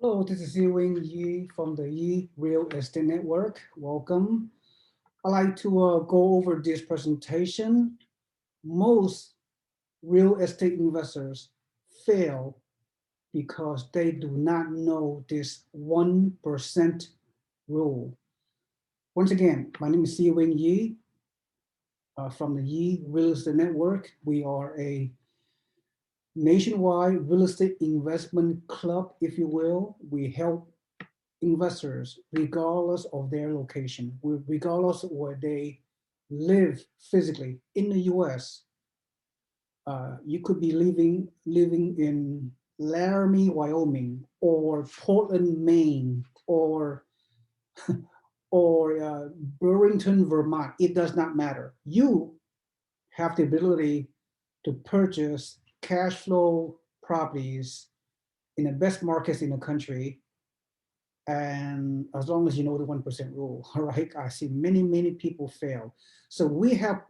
Hello, this is SeeWing Yee from the Yee Real Estate Network. Welcome. I'd like to go over this presentation. Most real estate investors fail because they do not know this 1% rule. Once again, my name is SeeWing Yee from the Yee Real Estate Network. We are a nationwide real estate investment club, if you will. We help investors, regardless of their location, regardless of where they live physically in the U.S. You could be living in Laramie, Wyoming, or Portland, Maine, or Burlington, Vermont. It does not matter. You have the ability to purchase cash flow properties in the best markets in the country, and as long as you know the 1% rule. All right, I see many people fail. So we have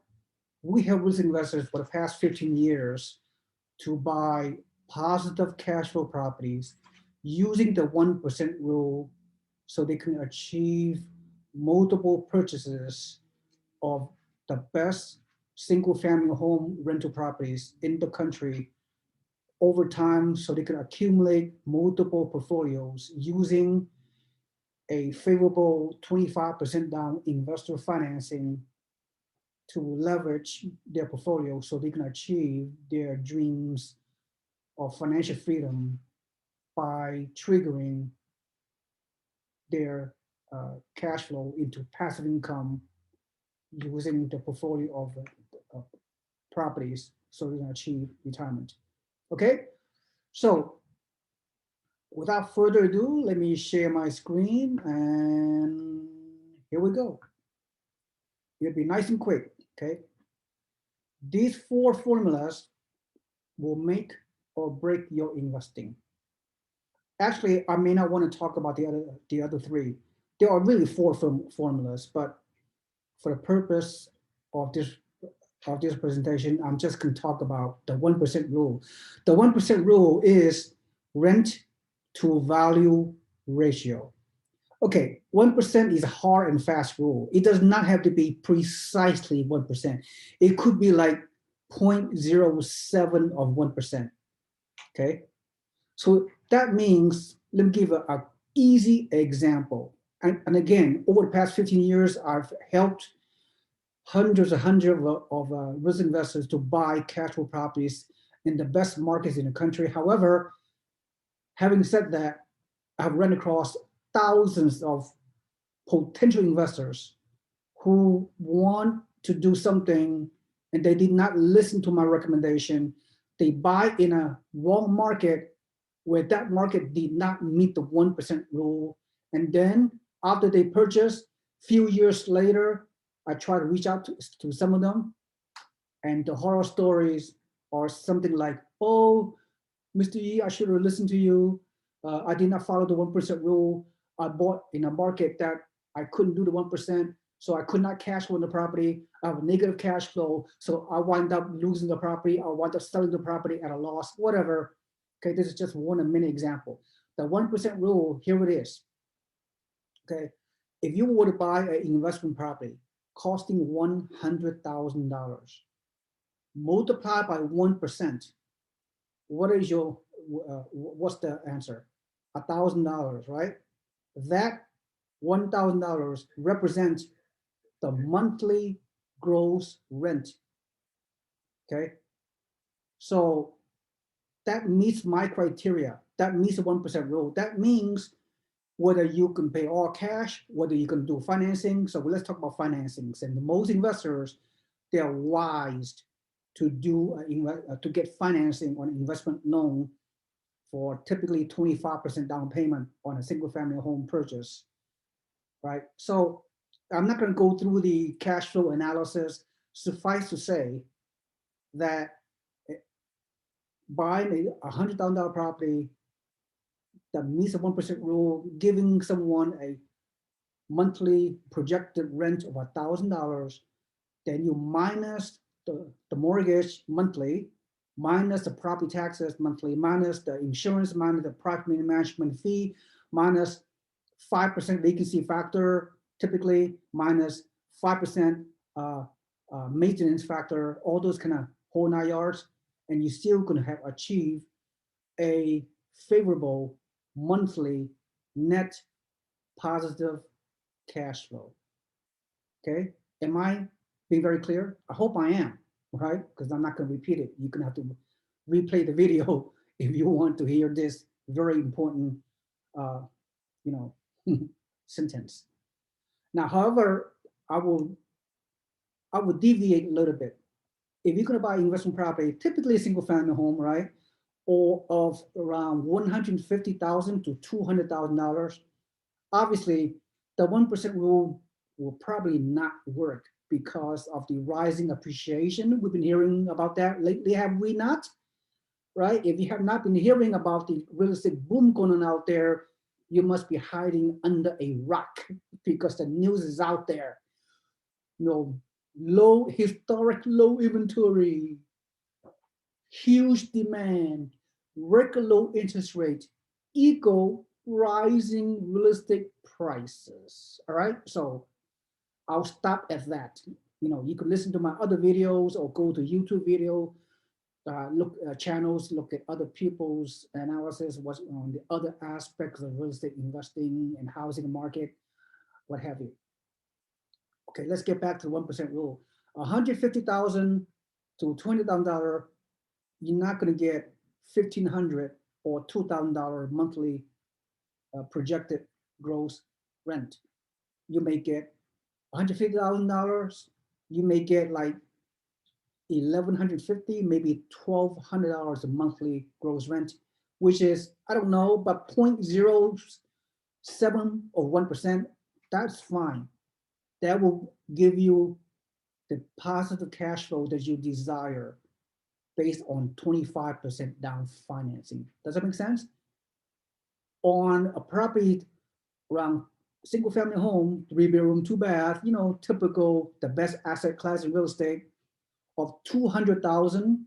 risk investors for the past 15 years to buy positive cash flow properties using the 1% rule, so they can achieve multiple purchases of the best single family home rental properties in the country over time, so they can accumulate multiple portfolios using a favorable 25% down investor financing to leverage their portfolio so they can achieve their dreams of financial freedom by triggering their cash flow into passive income using the portfolio of properties so they can achieve retirement. Okay, so without further ado, let me share my screen and here we go. It'll be nice and quick, okay? These four formulas will make or break your investing. Actually, I may not want to talk about the other three. There are really four formulas, but for the purpose of this presentation, I'm just going to talk about the 1% rule. The 1% rule is rent to value ratio. Okay, 1% is a hard and fast rule. It does not have to be precisely 1%. It could be like 0.07 of 1%. Okay, so that means, let me give a easy example. And again, over the past 15 years, I've helped hundreds of risk investors to buy cash flow properties in the best markets in the country. However, having said that, I've run across thousands of potential investors who want to do something and they did not listen to my recommendation. They buy in a wrong market where that market did not meet the 1% rule. And then after they purchase, few years later, I try to reach out to some of them, and the horror stories are something like, oh, Mr. Yee, I should have listened to you. I did not follow the 1% rule. I bought in a market that I couldn't do the 1%, so I could not cash flow in the property. I have a negative cash flow, so I wind up losing the property. I wind up selling the property at a loss, whatever. Okay, this is just one of many examples. The 1% rule, here it is. Okay, if you were to buy an investment property costing $100,000, multiply by 1%, what is your what's the answer? $1,000, right? That $1,000 represents the monthly gross rent. Okay, so that meets my criteria. That meets the 1% rule. That means whether you can pay all cash, whether you can do financing. So let's talk about financings. And most investors, they are wise to to get financing on investment loan for typically 25% down payment on a single family home purchase, right? So I'm not going to go through the cash flow analysis. Suffice to say that buying a $100,000 property that meets the 1% rule, giving someone a monthly projected rent of $1,000, then you minus the mortgage monthly, minus the property taxes monthly, minus the insurance, minus the property management fee, minus 5% vacancy factor, typically minus 5% maintenance factor, all those kind of whole 9 yards, and you still gonna have achieved a favorable monthly net positive cash flow. Okay, am I being very clear? I hope I am, right? Because I'm not going to repeat it. You're going to have to replay the video if you want to hear this very important, uh, you know, sentence. Now, however, I will I will deviate a little bit. If you're going to buy investment property, typically a single family home, right, or of around $150,000 to $200,000, obviously the 1% rule will probably not work because of the rising appreciation. We've been hearing about that lately, have we not? Right? If you have not been hearing about the real estate boom going on out there, you must be hiding under a rock because the news is out there. You know, historic low inventory, huge demand, record low interest rate, equal rising real estate prices. All right, so I'll stop at that. You know, you could listen to my other videos or go to YouTube video, look channels, look at other people's analysis, what's on the other aspects of real estate investing and housing market, what have you. Okay, let's get back to the 1% rule. 150,000 to $20,000, you're not going to get 1,500 or $2,000 monthly projected gross rent. You may get $150,000. You may get like 1,150, maybe $1,200 a monthly gross rent, which is, I don't know, but 0.07 or 1%. That's fine. That will give you the positive cash flow that you desire based on 25% down financing. Does that make sense? On a property around single family home, 3 bedroom, 2 bath, you know, typical, the best asset class in real estate of 200,000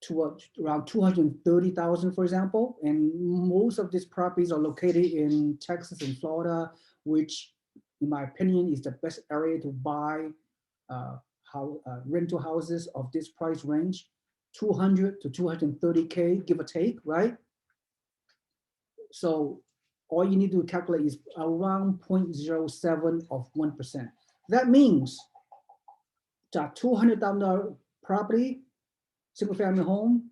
to around 230,000, for example. And most of these properties are located in Texas and Florida, which in my opinion is the best area to buy rental houses of this price range, 200 to 230K, give or take, right? So all you need to calculate is around 0.07 of 1%. That means that $200,000 property, single family home,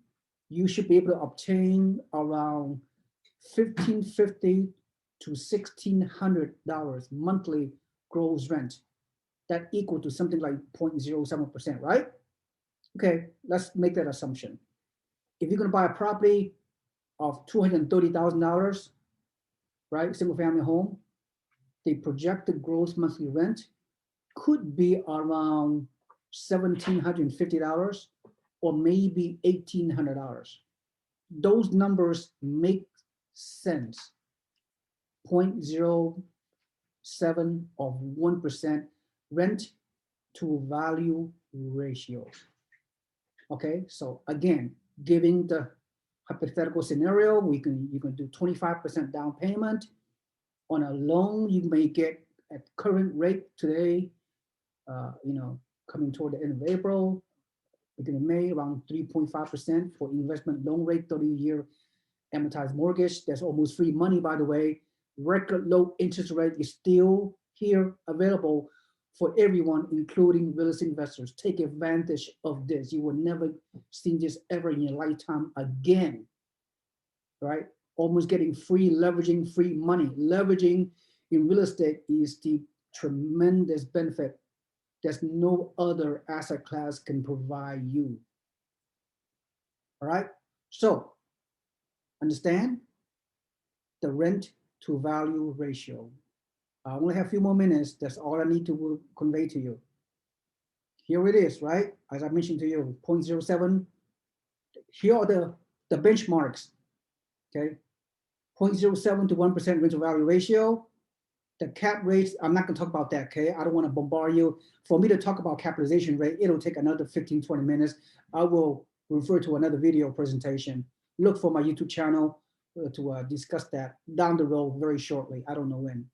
you should be able to obtain around $1,550 to $1,600 monthly gross rent. That equal to something like 0.07%, right? Okay, let's make that assumption. If you're going to buy a property of $230,000, right, single family home, the projected gross monthly rent could be around $1,750 or maybe $1,800. Those numbers make sense. 0.07 of 1% rent to value ratio. Okay, so again, giving the hypothetical scenario, you can do 25% down payment on a loan. You may get at current rate today, you know, coming toward the end of April, beginning of May, around 3.5% for investment loan rate, 30-year amortized mortgage. That's almost free money, by the way. Record low interest rate is still here available for everyone, including real estate investors. Take advantage of this. You will never see this ever in your lifetime again, right? Almost getting free, leveraging free money. Leveraging in real estate is the tremendous benefit that no other asset class can provide you. All right, so understand the rent to value ratio. I only have a few more minutes. That's all I need to convey to you. Here it is, right? As I mentioned to you, 0.07. Here are the benchmarks, okay? 0.07 to 1% rent to value ratio. The cap rates, I'm not gonna talk about that, okay? I don't wanna bombard you. For me to talk about capitalization rate, it'll take another 15, 20 minutes. I will refer to another video presentation. Look for my YouTube channel to discuss that down the road very shortly. I don't know when.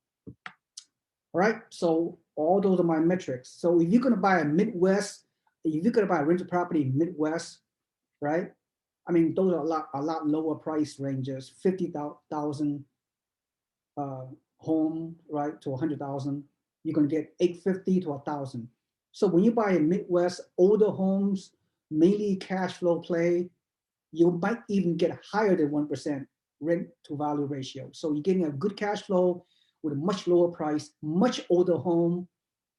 All right, so all those are my metrics. So if you're gonna buy a Midwest, if you're gonna buy a rental property in Midwest, right? I mean, those are a lot lower price ranges, 50,000 home, right, to 100,000. You're gonna get 850 to 1,000. So when you buy a Midwest older homes, mainly cash flow play, you might even get higher than 1% rent to value ratio. So you're getting a good cash flow with a much lower price, much older home,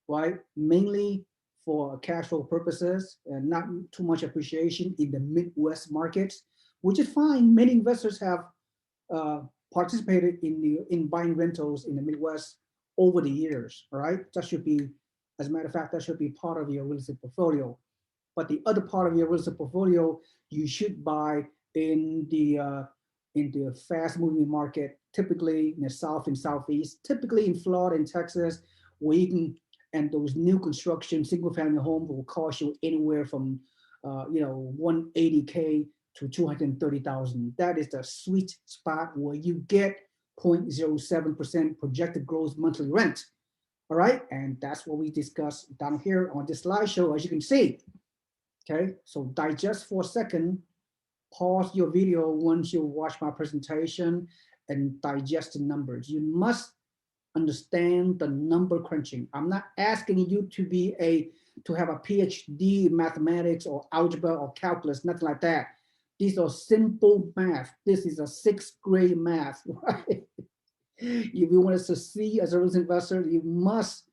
right? Mainly for cash flow purposes and not too much appreciation in the Midwest markets, which is fine. Many investors have participated in buying rentals in the Midwest over the years, right? That should be, as a matter of fact, that should be part of your real estate portfolio. But the other part of your real estate portfolio, you should buy in the fast-moving market, typically in the South and Southeast, typically in Florida and Texas, where you can, and those new construction single-family homes will cost you anywhere from 180K to 230,000. That is the sweet spot where you get 0.07% projected gross monthly rent. All right, and that's what we discuss down here on this slideshow, as you can see. Okay, so digest for a second, pause your video once you watch my presentation and digest the numbers. You must understand the number crunching. I'm not asking you to have a PhD in mathematics or algebra or calculus, nothing like that. These are simple math. This is a 6th grade math, right? If you want to succeed as a real estate investor, you must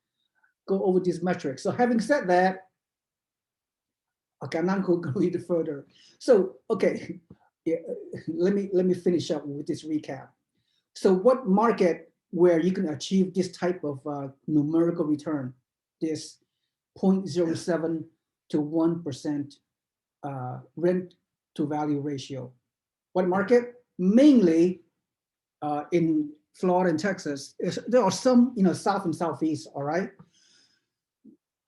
go over these metrics. So having said that, okay, I'm not going to go any further. So, okay, yeah, let me finish up with this recap. So what market where you can achieve this type of numerical return, this 0.07 to 1% rent to value ratio? What market? Mainly in Florida and Texas. There are some, South and Southeast, all right?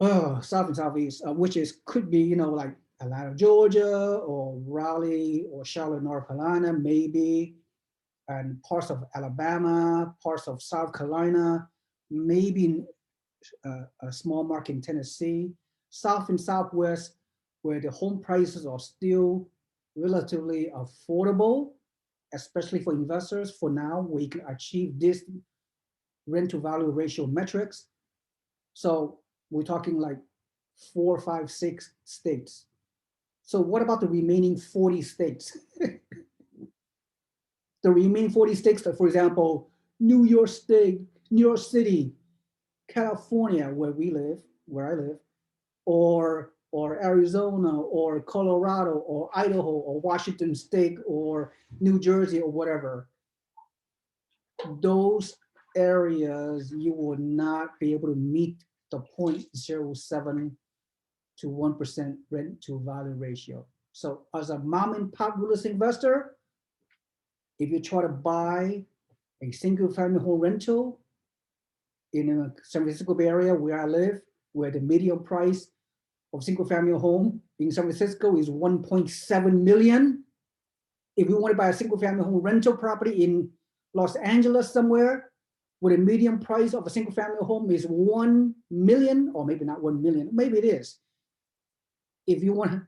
South and Southeast, which could be, like Atlanta, Georgia, or Raleigh, or Charlotte, North Carolina, maybe, and parts of Alabama, parts of South Carolina, maybe a small market in Tennessee, South and Southwest, where the home prices are still relatively affordable, especially for investors. For now, we can achieve this rent to value ratio metrics. So we're talking like 4, 5, 6 states. So what about the remaining 40 states? The remaining 40 states, for example, New York State, New York City, California, where I live, or Arizona, or Colorado, or Idaho, or Washington State, or New Jersey, or whatever. Those areas, you will not be able to meet the 0.07 to 1% rent to value ratio. So as a mom and pop real estate investor, if you try to buy a single family home rental in a San Francisco Bay Area where I live, where the median price of single family home in San Francisco is 1.7 million. If you want to buy a single family home rental property in Los Angeles somewhere, where the median price of a single family home is 1 million, or maybe not 1 million, maybe it is. If you want,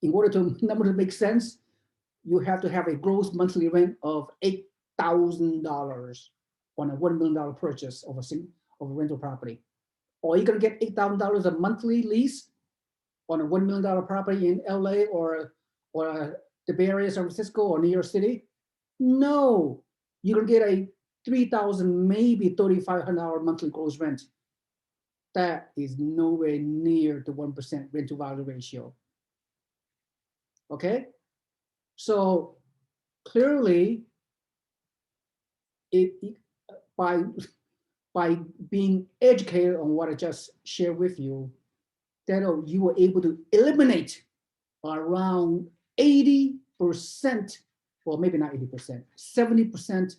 in order to number to make sense, you have to have a gross monthly rent of $8,000 on a $1 million purchase of a rental property. Or you're gonna get $8,000 a monthly lease on a $1 million property in LA or the Bay Area, San Francisco, or New York City. No, you're gonna get a $3,000, maybe $3,500 monthly gross rent. That is nowhere near the 1% rent to value ratio. Okay, so clearly, by being educated on what I just shared with you, that you were able to eliminate around 80%, well, maybe not 80%, 70%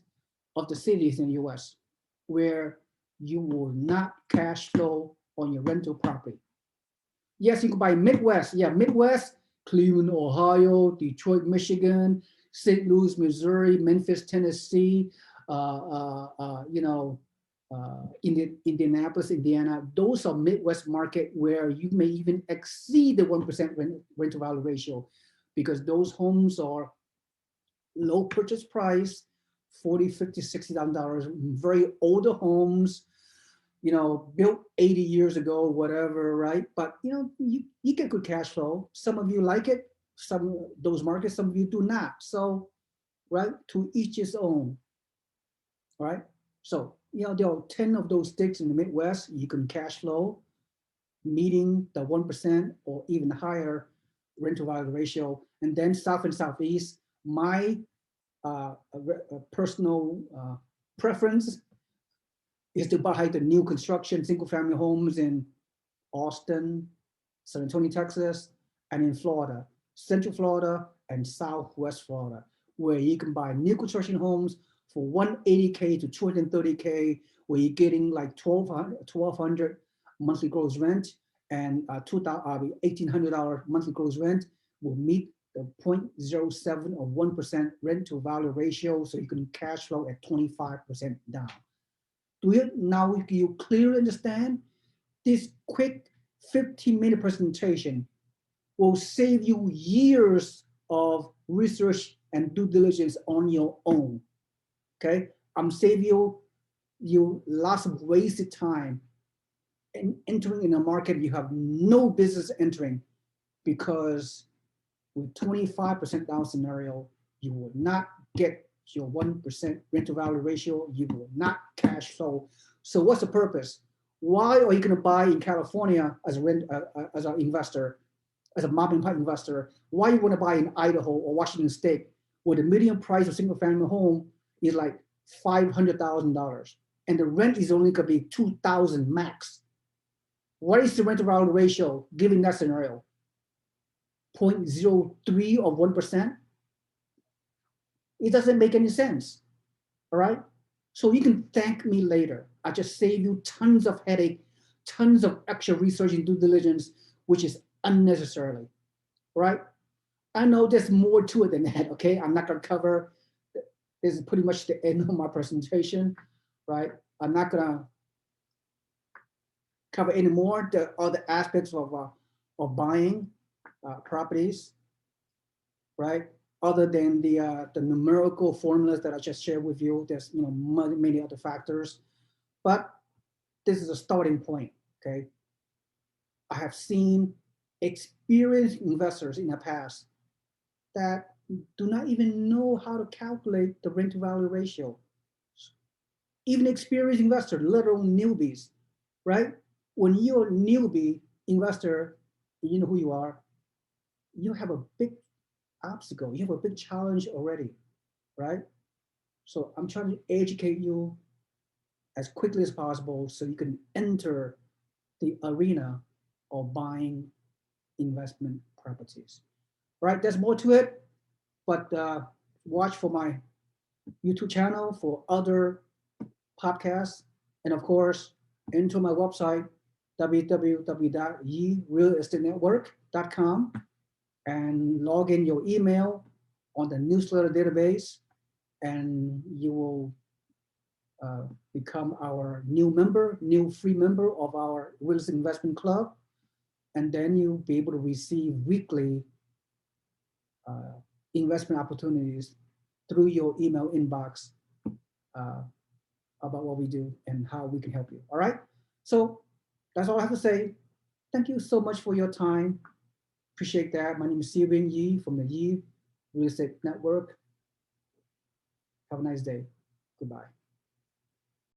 of the cities in the US where you will not cash flow on your rental property. Yes, you can buy Midwest. Yeah, Midwest Cleveland, Ohio, Detroit, Michigan, St. Louis, Missouri, Memphis, Tennessee, Indianapolis, Indiana. Those are Midwest market where you may even exceed the 1% rent to value ratio, because those homes are low purchase price, 40, 50, $60,000, very older homes, built 80 years ago, whatever, right? But you get good cash flow. Some of you like it, some those markets, some of you do not. So, right, to each his own, right? So, there are 10 of those sticks in the Midwest. You can cash flow, meeting the 1% or even higher rent to value ratio. And then South and Southeast, my personal preference is to buy the new construction single family homes in Austin, San Antonio, Texas, and in Florida, Central Florida and Southwest Florida, where you can buy new construction homes for $180K to $230K, where you're getting like $1,200 monthly gross rent and $1,800 monthly gross rent will meet the 0.07 or 1% rent to value ratio, so you can cash flow at 25% down. Now you clearly understand? This quick 15-minute presentation will save you years of research and due diligence on your own. Okay, I'm saving you lots of wasted time in entering in a market you have no business entering, because with 25% down scenario, you will not get your 1% rent to value ratio. You will not cash flow. So what's the purpose? Why are you going to buy in California as an investor, as a mom and pop investor? Why you want to buy in Idaho or Washington State, where the median price of single family home is like $500,000 and the rent is only going to be $2,000 max? What is the rent to value ratio given that scenario? 0.03 of 1%? It doesn't make any sense. All right. So you can thank me later. I just save you tons of headache, tons of extra research and due diligence, which is unnecessarily. Right. I know there's more to it than that. Okay. I'm not going to cover. This is pretty much the end of my presentation. Right. I'm not going to cover any more the other aspects of buying properties. Right. Other than the numerical formulas that I just shared with you. There's many other factors, but this is a starting point. Okay, I have seen experienced investors in the past that do not even know how to calculate the rent to value ratio. Even experienced investors, let alone newbies, right? When you're a newbie investor, you know who you are. You have a big obstacle. You have a big challenge already, right? So I'm trying to educate you as quickly as possible so you can enter the arena of buying investment properties. Right? There's more to it, but watch for my YouTube channel for other podcasts, and of course, enter my website www.yeerealestatenetwork.com and log in your email on the newsletter database, and you will become our new free member of our real estate investment club. And then you'll be able to receive weekly investment opportunities through your email inbox about what we do and how we can help you. All right. So that's all I have to say. Thank you so much for your time. Appreciate that. My name is SeeWing Yee from the Yee Real Estate Network. Have a nice day. Goodbye.